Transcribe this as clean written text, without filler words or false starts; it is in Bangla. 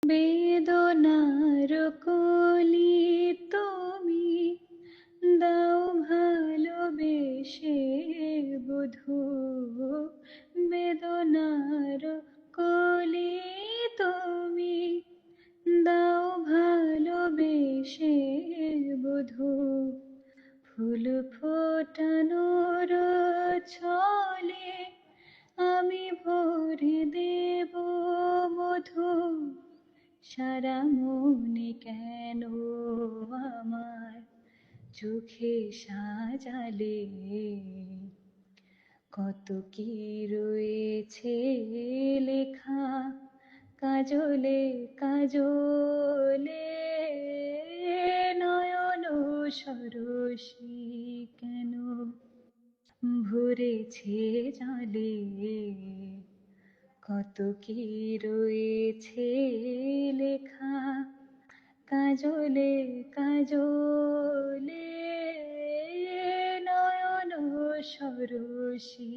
বেদনার কলি তুমি দাও ভালোবেসে বধূ, বেদনার কলি তুমি দাও ভালোবেসে বধূ। ফুল ফোটানোর ছলে আমি ভরে দেব মধু, সারা মনে কেন আমার চোখে সাজালে, কত কি রয়েছে লেখা কাজলে কাজলে, নয়ন সরসী কেন ভরেছে জলে, কত কি রয়েছে লেখা কাজলে কাজলে, নয়ন সরসী